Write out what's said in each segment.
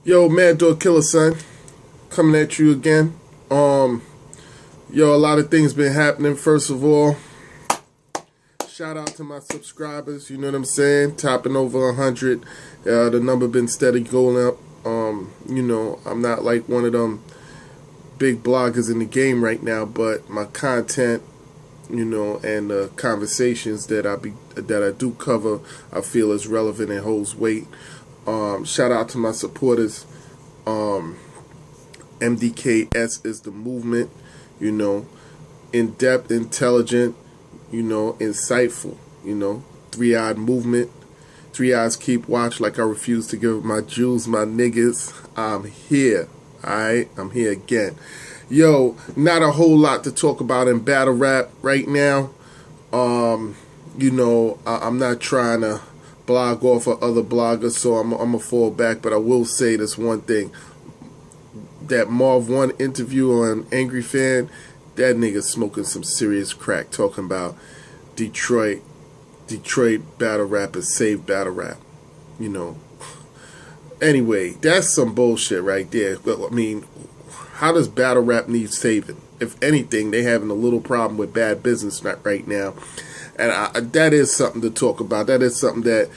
Yo, Maddogkillerson, coming at you again. Yo, a lot of things been happening. First of all, shout out to my subscribers. You know what I'm saying? Topping over 100. The number been steady going up. I'm not like one of them big bloggers in the game right now, but my content, and the conversations that I do cover, I feel is relevant and holds weight. Shout out to my supporters. MDKS is the movement, in-depth, intelligent, insightful, three-eyed movement. Three eyes keep watch like I refuse to give my Jews, my niggas. I'm here, alright? I'm here again. Yo, not a whole lot to talk about in battle rap right now. I'm not trying to blog off of other bloggers, so I'm going to fall back, but I will say this one thing. That Marv 1 interview on Angry Fan, that nigga smoking some serious crack, talking about Detroit battle rappers save battle rap. Anyway, that's some bullshit right there. But I mean, how does battle rap need saving? If anything, they having a little problem with bad business right now. And that is something to talk about. That is something that,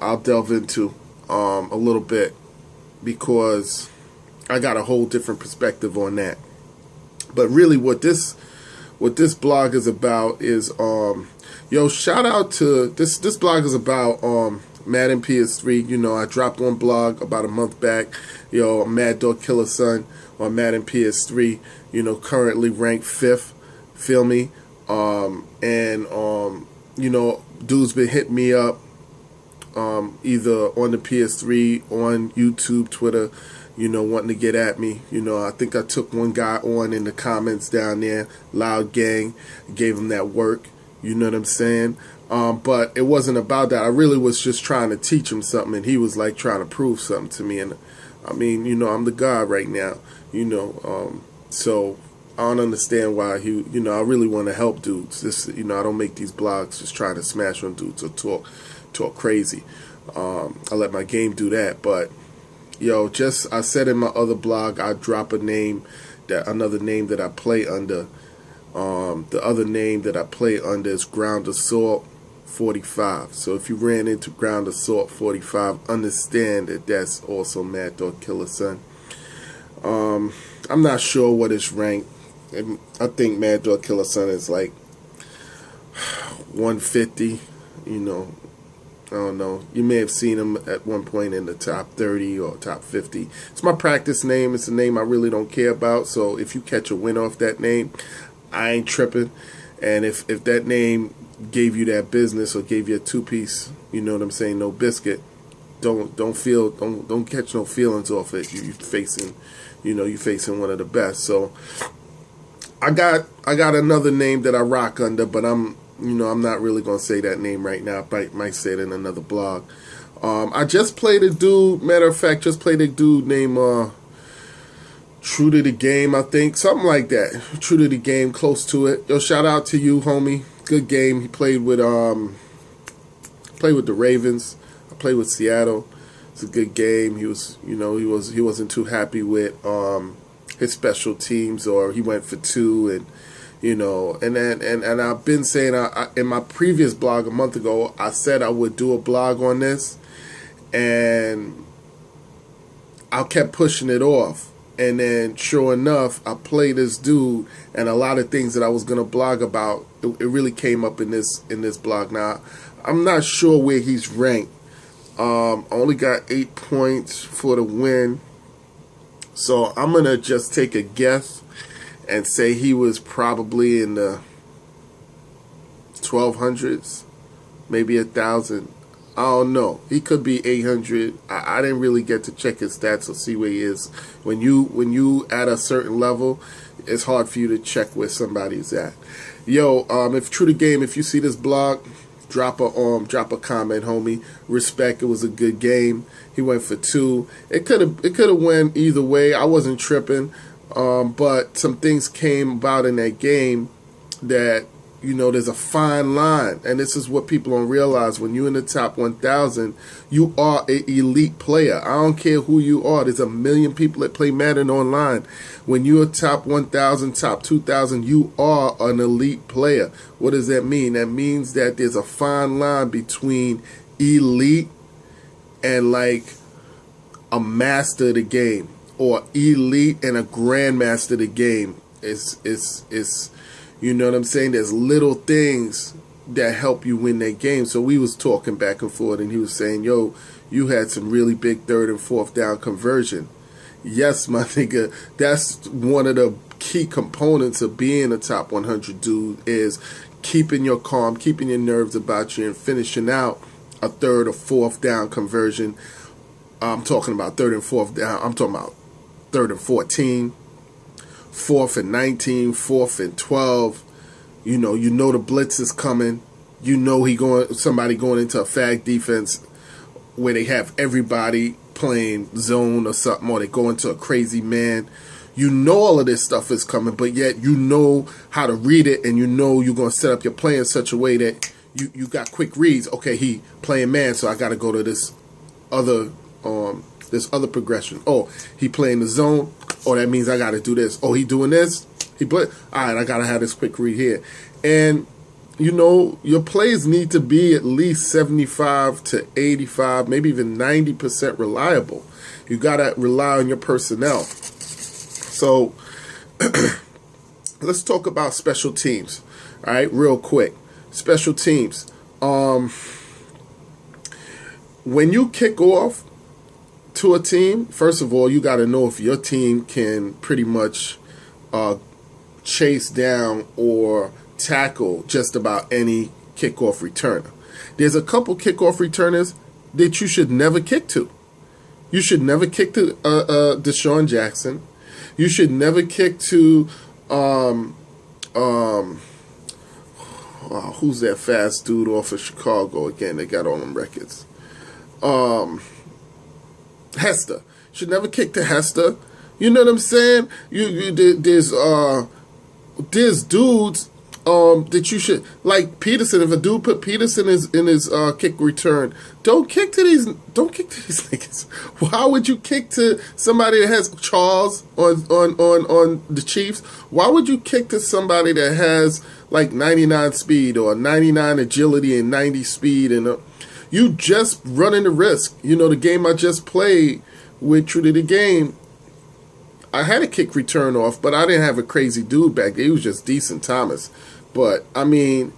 I'll delve into a little bit, because I got a whole different perspective on that. But really what this blog is about is shout out to this blog is about Madden PS3. I dropped one blog about a month back. Maddogkillerson on Madden PS3, currently ranked 5th. Feel me? Dudes been hitting me up either on the PS3, on YouTube, Twitter, wanting to get at me. I think I took one guy on in the comments down there, Loud Gang, gave him that work. You know what I'm saying? But it wasn't about that. I really was just trying to teach him something, and he was like trying to prove something to me. And I mean, I'm the god right now, so I don't understand why I really want to help dudes. This, I don't make these blogs just trying to smash on dudes or talk crazy. I let my game do that. But I said in my other blog, I drop another name that I play under. The other name that I play under is Ground Assault 45. So if you ran into Ground Assault 45, understand that that's also Maddogkillerson. I'm not sure what his rank. I think Maddogkillerson is like 150. I don't know. You may have seen him at one point in the top 30 or top 50. It's my practice name. It's a name I really don't care about. So if you catch a win off that name, I ain't tripping. And if that name gave you that business or gave you a two-piece, you know what I'm saying, no biscuit, don't catch no feelings off it. You facing one of the best. So I got another name that I rock under, but I'm not really gonna say that name right now. I might say it in another blog. I just played a dude. Matter of fact, just played a dude named True to the Game, I think, something like that. True to the Game, close to it. Yo, shout out to you, homie. Good game. He played with the Ravens. I played with Seattle. It's a good game. He was, he wasn't too happy with his special teams, or he went for 2, and and I've been saying, in my previous blog a month ago, I said I would do a blog on this, and I kept pushing it off. And then, sure enough, I played this dude, and a lot of things that I was gonna blog about, it really came up in this blog. Now, I'm not sure where he's ranked. I only got 8 points for the win, so I'm gonna just take a guess and say he was probably in the 1200s, maybe 1,000. I don't know. He could be 800. I didn't really get to check his stats or see where he is. When you at a certain level, it's hard for you to check where somebody's at. Yo, if True to Game, if you see this blog, drop a comment, homie. Respect. It was a good game. He went for 2. It could have went either way. I wasn't tripping. But some things came about in that game that You know, there's a fine line, and this is what people don't realize. When you're in the top 1,000, you are an elite player. I don't care who you are. There's a million people that play Madden online. When you're top 1,000, top 2,000, you are an elite player. What does that mean? That means that there's a fine line between elite and like a master of the game, or elite and a grandmaster of the game. It's you know what I'm saying? There's little things that help you win that game. So we was talking back and forth, and he was saying, yo, you had some really big third and fourth down conversion. Yes, my nigga, that's one of the key components of being a top 100 dude, is keeping your calm, keeping your nerves about you, and finishing out a third or fourth down conversion. I'm talking about third and fourth down. I'm talking about third and 14. 4th and 19, 4th and 12. You know the blitz is coming. You know somebody going into a fag defense where they have everybody playing zone or something, or they go into a crazy man. You know all of this stuff is coming, but yet you know how to read it, and you know you're going to set up your play in such a way that you got quick reads. Okay, he playing man, so I got to go to this other progression. Oh, he playing the zone. Oh, that means I got to do this. Oh, he doing this. All right, I got to have this quick read here. And, you know, your plays need to be at least 75 to 85, maybe even 90% reliable. You got to rely on your personnel. So let's talk about special teams. All right, real quick. Special teams. When you kick off to a team, first of all, you got to know if your team can pretty much chase down or tackle just about any kickoff returner. There's a couple kickoff returners that you should never kick to. You should never kick to Deshaun Jackson. You should never kick to who's that fast dude off of Chicago again? They got all them records. Hester. Should never kick to Hester. You know what I'm saying? There's dudes that you should, like Peterson. If a dude put Peterson in his kick return, don't kick to these niggas. Why would you kick to somebody that has Charles on the Chiefs? Why would you kick to somebody that has like 99 speed or 99 agility and 90 speed and you just running the risk? You know, the game I just played with True to the Game, I had a kick return off, but I didn't have a crazy dude back there. He was just decent Thomas. But, I mean,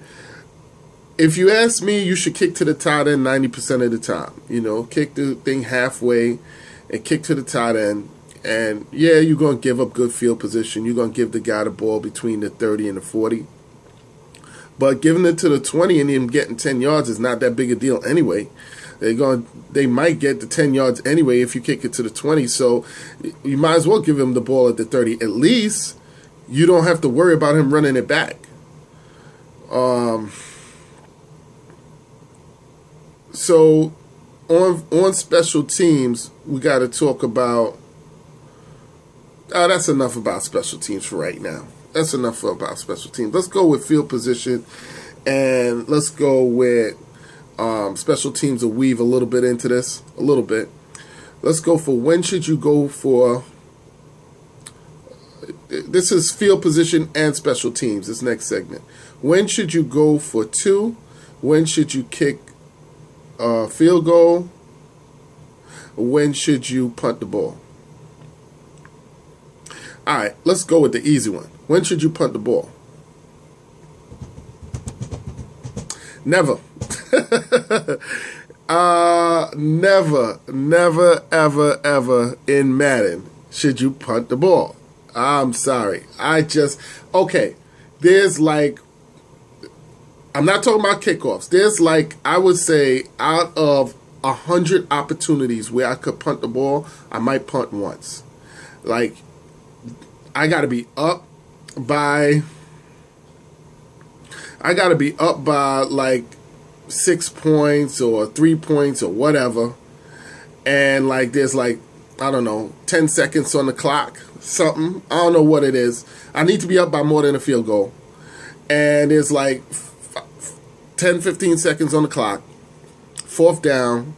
if you ask me, you should kick to the tight end 90% of the time. You know, kick the thing halfway and kick to the tight end. And, yeah, you're going to give up good field position. You're going to give the guy the ball between the 30 and the 40. But giving it to the 20 and him getting 10 yards is not that big a deal anyway. They might get the 10 yards anyway if you kick it to the 20. So you might as well give him the ball at the 30. At least you don't have to worry about him running it back. So on special teams, we got to talk about. That's enough about special teams for right now. That's enough about special teams. Let's go with field position, and let's go with special teams will weave a little bit into this, a little bit. Let's go for when should you go for. This is field position and special teams, this next segment. When should you go for 2? When should you kick a field goal? When should you punt the ball? All right, let's go with the easy one. When should you punt the ball? Never. Never, ever in Madden should you punt the ball. I'm sorry. Okay, there's like, I'm not talking about kickoffs. There's like, I would say out of 100 opportunities where I could punt the ball, I might punt once. Like, I got to be up by like 6 points or 3 points or whatever. And like, there's like, I don't know, 10 seconds on the clock, something. I don't know what it is. I need to be up by more than a field goal. and there's like 10, 15 seconds on the clock, 4th down,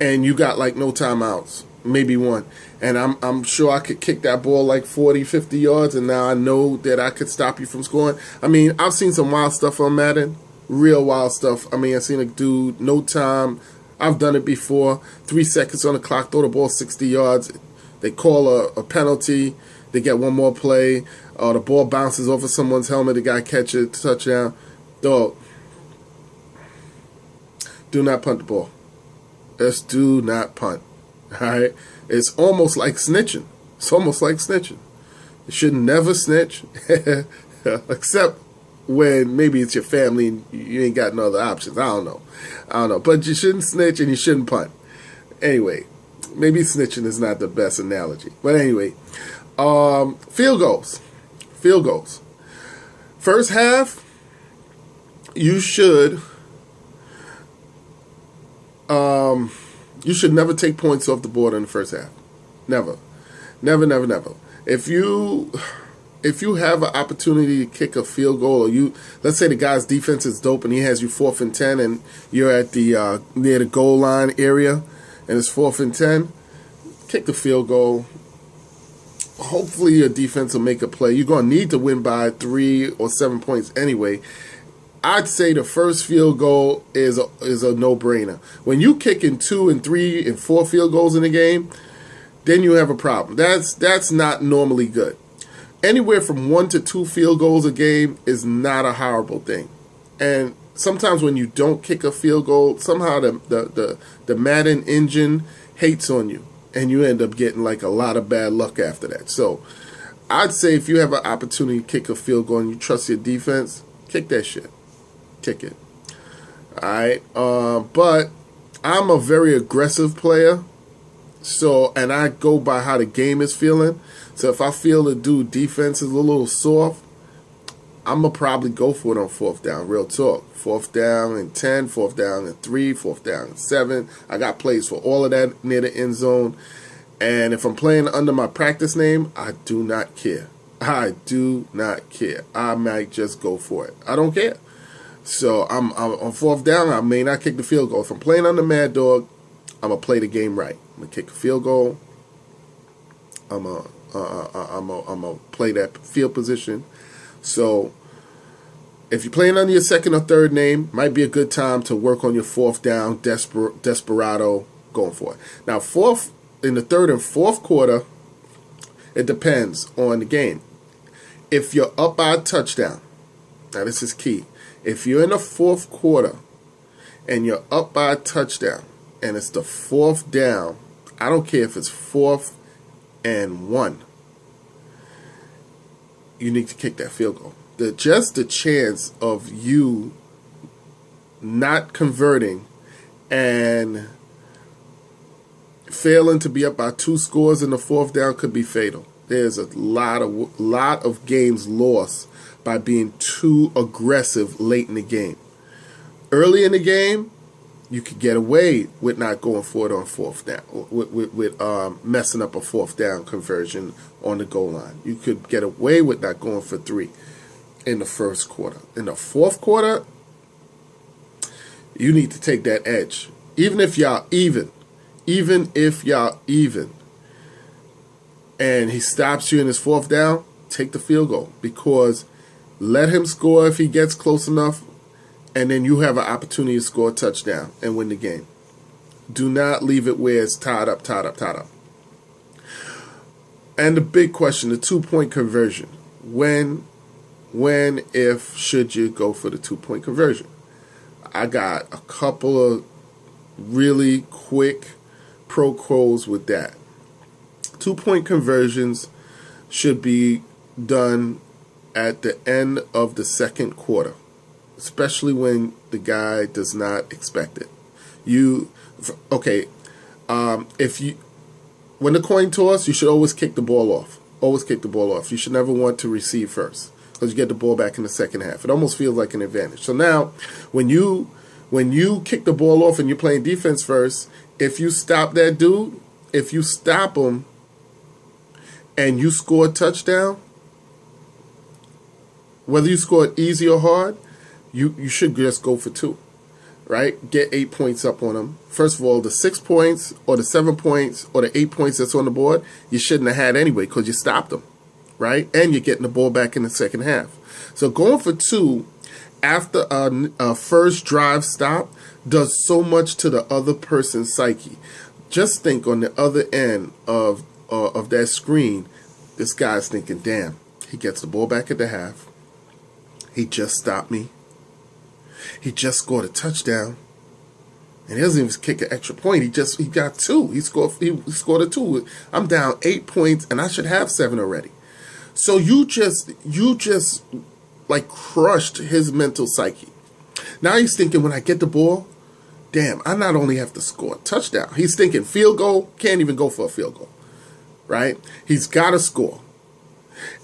and you got like no timeouts, maybe one. And I'm sure I could kick that ball like 40, 50 yards, and now I know that I could stop you from scoring. I mean, I've seen some wild stuff on Madden, real wild stuff. I mean, I've seen a dude, no time. I've done it before. 3 seconds on the clock, throw the ball 60 yards. They call a penalty. They get one more play. The ball bounces off of someone's helmet. The guy catches it, touchdown. Dog, do not punt the ball. Just do not punt. All right? It's almost like snitching. It's almost like snitching. You should never snitch, except when maybe it's your family and you ain't got no other options. I don't know. But you shouldn't snitch and you shouldn't punt. Anyway, maybe snitching is not the best analogy. But anyway, field goals. Field goals. First half, you should never take points off the board in the first half. Never. Never, never, never. If you have an opportunity to kick a field goal, or let's say the guy's defense is dope and he has you 4th and 10 and you're at the near the goal line area and it's 4th and 10, kick the field goal. Hopefully your defense will make a play. You're going to need to win by 3 or 7 points anyway. I'd say the first field goal is a no-brainer. When you kick in 2 and 3 and 4 field goals in a game, then you have a problem. That's not normally good. Anywhere from 1 to 2 field goals a game is not a horrible thing. And sometimes when you don't kick a field goal, somehow the Madden engine hates on you, and you end up getting like a lot of bad luck after that. So I'd say if you have an opportunity to kick a field goal and you trust your defense, kick that shit. Kick it. Alright. But I'm a very aggressive player. And I go by how the game is feeling. So if I feel the dude defense is a little soft, I'm going to probably go for it on 4th down. Real talk. 4th down and 10, 4th down and 3, 4th down and 7. I got plays for all of that near the end zone. And if I'm playing under my practice name, I do not care. I do not care. I might just go for it. I don't care. So I'm on 4th down. I may not kick the field goal. If I'm playing under Mad Dog, I'm going to play the game right. I'm going to kick a field goal. I'm going to play that field position. So if you're playing under your 2nd or 3rd name, might be a good time to work on your 4th down, desperado, going for it. Now, in the 3rd and 4th quarter, it depends on the game. If you're up by a touchdown, now this is key. If you're in the 4th quarter and you're up by a touchdown and it's the 4th down, I don't care if it's 4th and 1, you need to kick that field goal. Just the chance of you not converting and failing to be up by 2 scores in the 4th down could be fatal. There's a lot of games lost by being too aggressive late in the game. Early in the game, you could get away with not going for it on 4th down, with messing up a 4th down conversion on the goal line. You could get away with not going for 3 in the 1st quarter. In the 4th quarter, you need to take that edge. Even if y'all even, and he stops you in his 4th down, take the field goal, because let him score if he gets close enough, and then you have an opportunity to score a touchdown and win the game. Do not leave it where it's tied up. And the big question, the 2-point conversion. When, if, should you go for the 2-point conversion? I got a couple of really quick pro quos with that. 2-point conversions should be done at the end of the 2nd quarter, especially when the guy does not expect it. When the coin toss, you should always kick the ball off. Always kick the ball off. You should never want to receive first, because you get the ball back in the 2nd half. It almost feels like an advantage. So now, when you kick the ball off and you're playing defense first, if you stop that dude, if you stop him and you score a touchdown, whether you score it easy or hard, you should just go for 2, right? Get 8 points up on them. First of all, the 6 points or the 7 points or the 8 points that's on the board, you shouldn't have had anyway because you stopped them, right? And you're getting the ball back in the second half. So going for 2 after a first drive stop does so much to the other person's psyche. Just think on the other end of that screen, this guy's thinking, damn, he gets the ball back at the half. He just stopped me. He just scored a touchdown. And he doesn't even kick an extra point. He got 2. He scored a 2. I'm down 8 points and I should have 7 already. So you just like crushed his mental psyche. Now he's thinking, when I get the ball, damn, I not only have to score a touchdown. He's thinking field goal, can't even go for a field goal, right? He's got to score.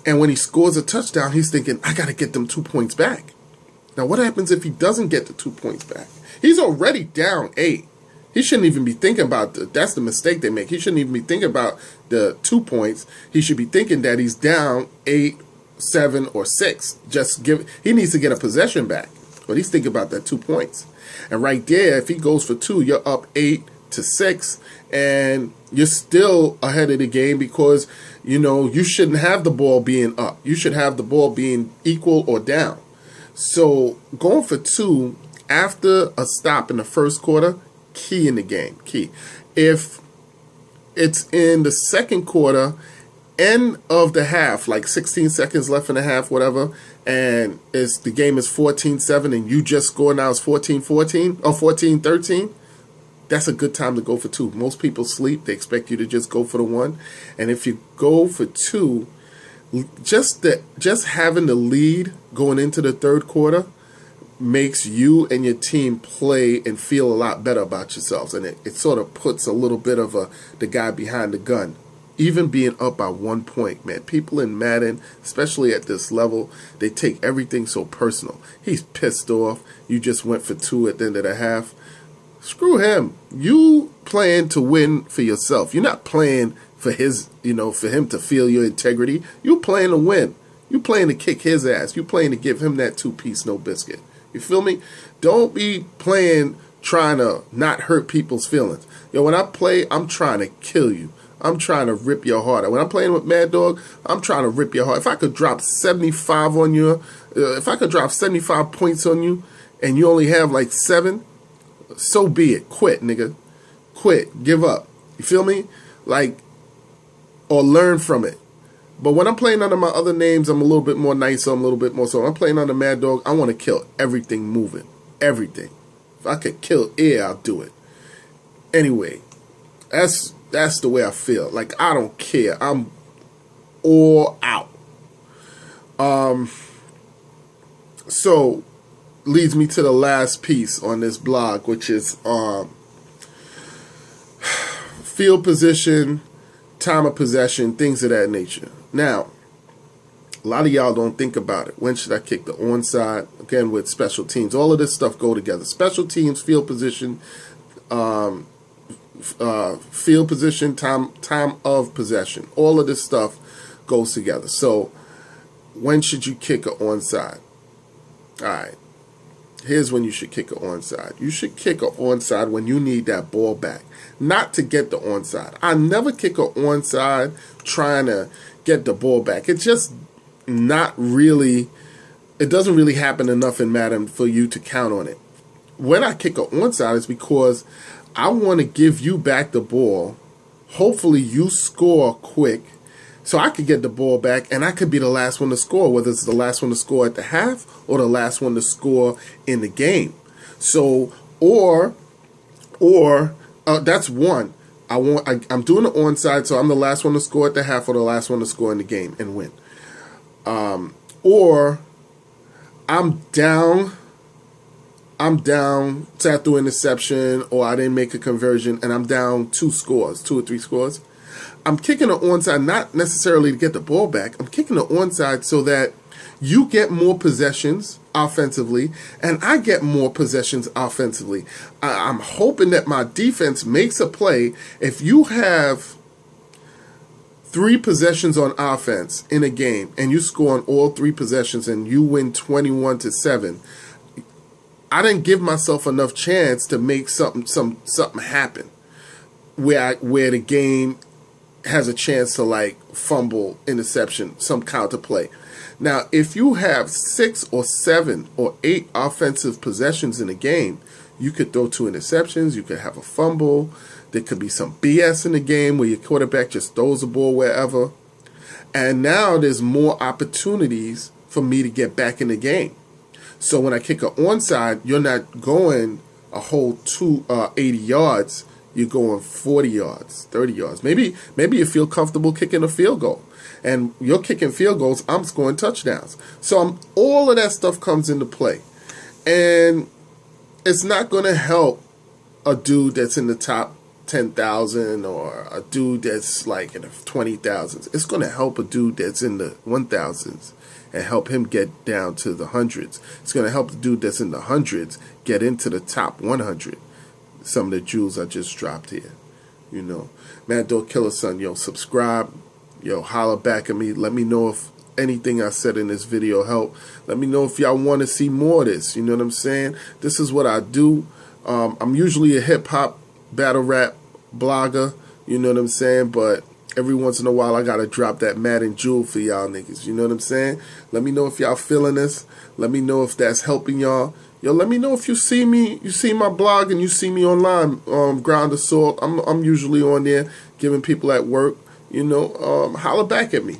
And when he scores a touchdown, he's thinking, I got to get them 2 points back. Now, what happens if he doesn't get the 2 points back? He's already down 8. He shouldn't even be thinking about that's the mistake they make. He shouldn't even be thinking about the 2 points. He should be thinking that he's down 8, 7, or 6. He needs to get a possession back. But he's thinking about that 2 points. And right there, if he goes for 2, you're up 8-6, and you're still ahead of the game because, you shouldn't have the ball being up. You should have the ball being equal or down. So going for 2 after a stop in the first quarter, key in the game, key. If it's in the second quarter, end of the half, like 16 seconds left in the half, whatever, and the game is 14-7 and you just score, now it's 14-14 or 14-13, that's a good time to go for 2. Most people sleep. They expect you to just go for the 1. And if you go for 2, just having the lead going into the third quarter makes you and your team play and feel a lot better about yourselves. And it sort of puts a little bit of the guy behind the gun. Even being up by 1 point, man. People in Madden, especially at this level, they take everything so personal. He's pissed off. You just went for 2 at the end of the half. Screw him. You playing to win for yourself. You're not playing for for him to feel your integrity. You playing to win. You playing to kick his ass. You playing to give him that 2-piece no biscuit. You feel me? Don't be playing trying to not hurt people's feelings. When I play, I'm trying to kill you. I'm trying to rip your heart out. When I'm playing with Mad Dog, I'm trying to rip your heart. If I could drop 75 on you, if I could drop 75 points on you, and you only have like 7, so be it. Quit, nigga. Quit. Give up. You feel me? Or learn from it. But when I'm playing under my other names, I'm a little bit more nicer. I'm a little bit more so. I'm playing under Mad Dog. I want to kill everything moving. Everything. If I could kill air, I'll do it. Anyway, that's the way I feel. I don't care. I'm all out. So leads me to the last piece on this blog, which is field position, time of possession, things of that nature. Now, a lot of y'all don't think about it. When should I kick the onside? Again, with special teams. All of this stuff go together. Special teams, field position, field position, time of possession. All of this stuff goes together. So, when should you kick an onside? All right. Here's when you should kick an onside. You should kick an onside when you need that ball back, not to get the onside. I never kick an onside trying to get the ball back. It's just not really, it doesn't really happen enough in Madden for you to count on it. When I kick an onside, it's because I want to give you back the ball. Hopefully you score quick so I could get the ball back and I could be the last one to score, whether it's the last one to score at the half or the last one to score in the game. So, or that's one. I'm doing the onside, so I'm the last one to score at the half or the last one to score in the game and win. Or I'm down sat through interception, or I didn't make a conversion and I'm down 2 or 3 scores. I'm kicking an onside not necessarily to get the ball back. I'm kicking an onside so that you get more possessions offensively and I get more possessions offensively. I'm hoping that my defense makes a play. If you have 3 possessions on offense in a game, and you score on all 3 possessions, and you win 21-7. I didn't give myself enough chance to make something happen, where the game has a chance to like fumble, interception, some counter play. Now, if you have 6 or 7 or 8 offensive possessions in a game, you could throw 2 interceptions, you could have a fumble, there could be some BS in the game where your quarterback just throws the ball wherever. And now there's more opportunities for me to get back in the game. So when I kick an onside, you're not going a whole 80 yards. You're going 40 yards, 30 yards. Maybe you feel comfortable kicking a field goal. And you're kicking field goals, I'm scoring touchdowns. So all of that stuff comes into play. And it's not going to help a dude that's in the top 10,000 or a dude that's like in the 20,000s. It's going to help a dude that's in the 1,000s and help him get down to the hundreds. It's going to help the dude that's in the hundreds get into the top 100. Some of the jewels I just dropped here. You know, Maddogkillerson, yo, subscribe. Yo, holler back at me. Let me know if anything I said in this video helped. Let me know if y'all want to see more of this. You know what I'm saying? This is what I do. I'm usually a hip-hop, battle rap blogger. You know what I'm saying? But every once in a while, I got to drop that Madden jewel for y'all niggas. You know what I'm saying? Let me know if y'all feeling this. Let me know if that's helping y'all. Yo, let me know if you see me, you see my blog, and you see me online, Ground Assault. I'm usually on there giving people at work, you know, holler back at me.